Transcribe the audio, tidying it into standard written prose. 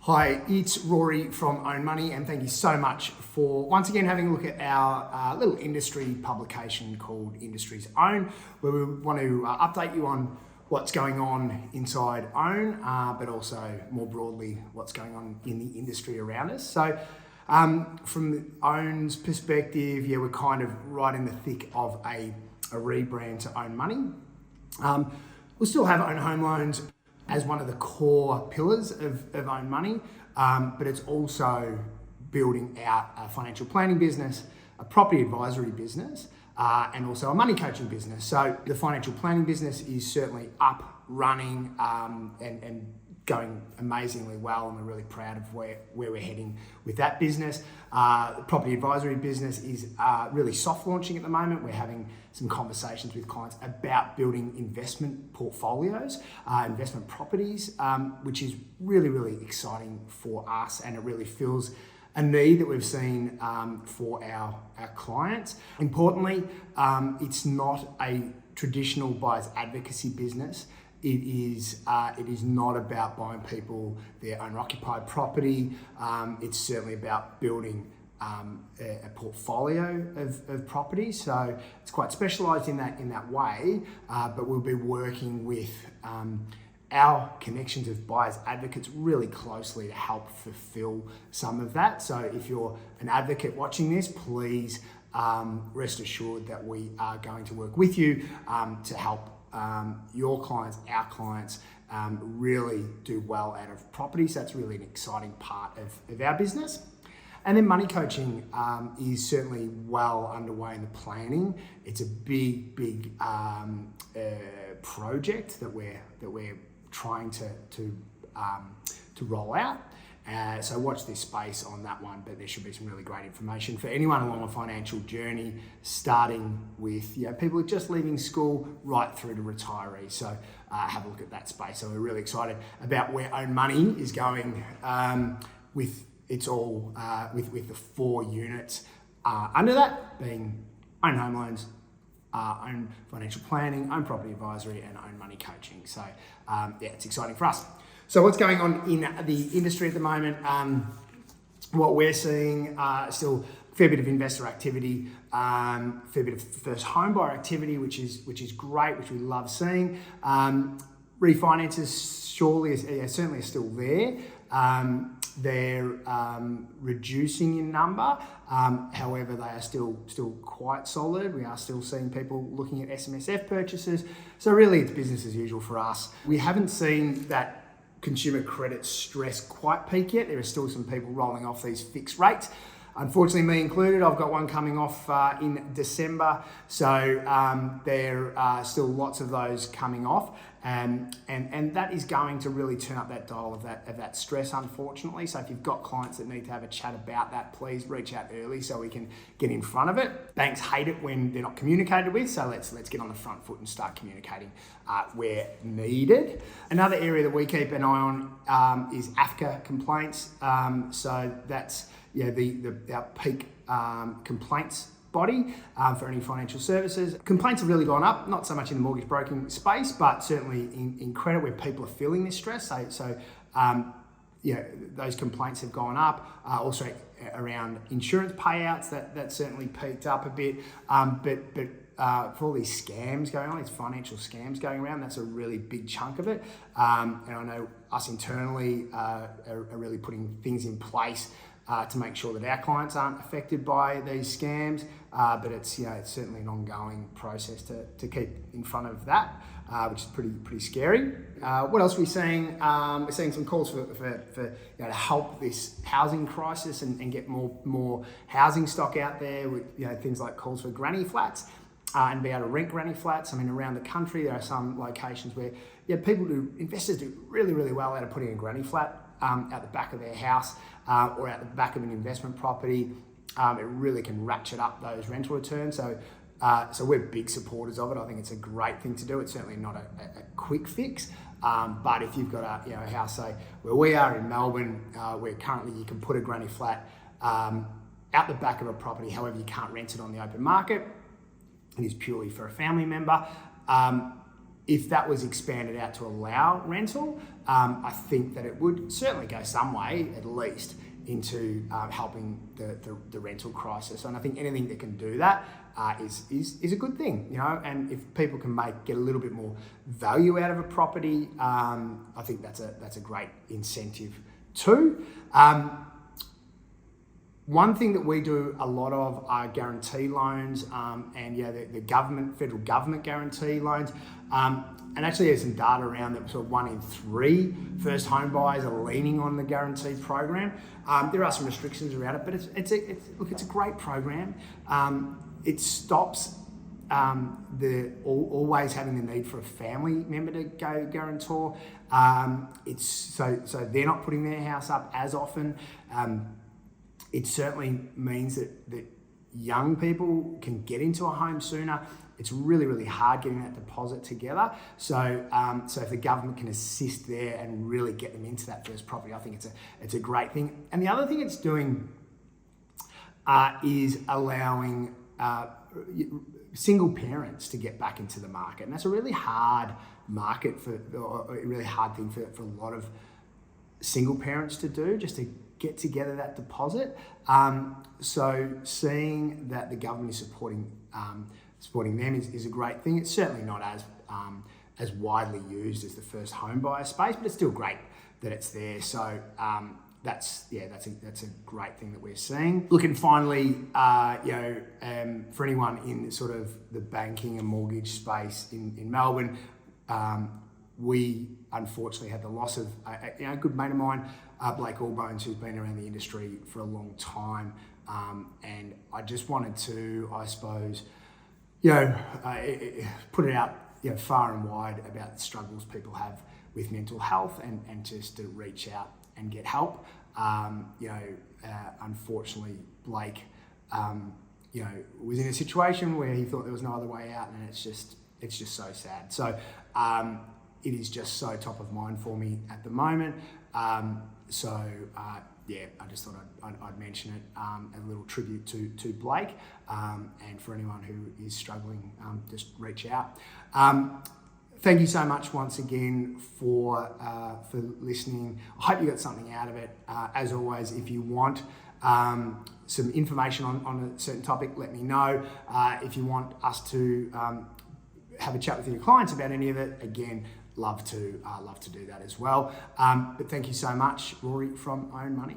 Hi, it's Rory from Own Money, and thank you so much for once again having a look at our little industry publication called Industry's Own, where we want to update you on what's going on inside Own, but also more broadly what's going on in the industry around us. So from Own's perspective, we're kind of right in the thick of a rebrand to Own Money. We'll still have Own Home Loans as one of the core pillars of Own Money, but it's also building out a financial planning business, a property advisory business, and also a money coaching business. So the financial planning business is certainly up, running, and going amazingly well, and we're really proud of where we're heading with that business. The property advisory business is really soft launching at the moment. We're having some conversations with clients about building investment portfolios, investment properties, which is really, really exciting for us, and it really fills a need that we've seen for our clients. Importantly, it's not a traditional buyer's advocacy business. It is not about buying people their owner-occupied property. It's certainly about building a portfolio of properties. So it's quite specialised in that way, but we'll be working with our connections of buyers advocates really closely to help fulfil some of that. So if you're an advocate watching this, please rest assured that we are going to work with you to help your clients, our clients, really do well out of property. So that's really an exciting part of our business. And then money coaching is certainly well underway in the planning. It's a big project that we're trying to roll out. So watch this space on that one, but there should be some really great information for anyone along a financial journey, starting with people who are just leaving school right through to retirees. So have a look at that space. So we're really excited about where Own Money is going with it's all with the 4 units under that being Own Home Loans, Own Financial Planning, Own Property Advisory, and Own Money Coaching. So it's exciting for us. So what's going on in the industry at the moment? What we're seeing still a fair bit of investor activity, fair bit of first home buyer activity, which is great, which we love seeing. Refinances certainly are still there. They're reducing in number. However, they are still quite solid. We are still seeing people looking at SMSF purchases. So really it's business as usual for us. We haven't seen that consumer credit stress quite peak yet. There are still some people rolling off these fixed rates. Unfortunately, me included, I've got one coming off in December. So there are still lots of those coming off. And that is going to really turn up that dial of that stress, unfortunately. So if you've got clients that need to have a chat about that, please reach out early so we can get in front of it. Banks hate it when they're not communicated with, so let's get on the front foot and start communicating where needed. Another area that we keep an eye on is AFCA complaints. So that's our peak complaints body for any financial services. Complaints have really gone up, not so much in the mortgage broking space, but certainly in credit where people are feeling this stress. So those complaints have gone up. Also around insurance payouts, that certainly peaked up a bit. But for all these scams going on, these financial scams going around, that's a really big chunk of it. And I know us internally are really putting things in place to make sure that our clients aren't affected by these scams, but it's certainly an ongoing process to keep in front of that, which is pretty scary. What else are we seeing? We're seeing some calls for to help this housing crisis and get more housing stock out there with things like calls for granny flats. And be able to rent granny flats. I mean, around the country, there are some locations where investors do really, really well out of putting a granny flat out the back of their house or out the back of an investment property. It really can ratchet up those rental returns. So we're big supporters of it. I think it's a great thing to do. It's certainly not a quick fix. But if you've got a house, say, where we are in Melbourne, where currently you can put a granny flat out the back of a property, however, you can't rent it on the open market. It is purely for a family member. if that was expanded out to allow rental, I think that it would certainly go some way, at least, into helping the rental crisis. And I think anything that can do that is a good thing, you know. And if people can get a little bit more value out of a property, I think that's a great incentive too. One thing that we do a lot of are guarantee loans, and the federal government guarantee loans. And actually there's some data around that sort of 1 in 3 first home buyers are leaning on the guarantee program. There are some restrictions around it, but it's a great program. It stops always having the need for a family member to go guarantor. It's so they're not putting their house up as often. It certainly means that young people can get into a home sooner. It's really, really hard getting that deposit together. So if the government can assist there and really get them into that first property, I think it's a great thing. And the other thing it's doing is allowing single parents to get back into the market. And that's a really hard market or a really hard thing for a lot of single parents to do, just to get together that deposit. So seeing that the government is supporting them is a great thing. It's certainly not as widely used as the first home buyer space, but it's still great that it's there. So that's a great thing that we're seeing. Look, and finally, for anyone in sort of the banking and mortgage space in Melbourne, we unfortunately had the loss of a good mate of mine, Blake Albones, who's been around the industry for a long time. And I just wanted to, I suppose, put it out far and wide about the struggles people have with mental health, and just to reach out and get help. Unfortunately, Blake, was in a situation where he thought there was no other way out, and it's just so sad. So it is just so top of mind for me at the moment. I just thought I'd mention it, a little tribute to Blake, and for anyone who is struggling, just reach out. Thank you so much once again for listening. I hope you got something out of it. As always, if you want some information on a certain topic, let me know. If you want us to have a chat with your clients about any of it, again, love to do that as well. But thank you so much, Rory from Own Money.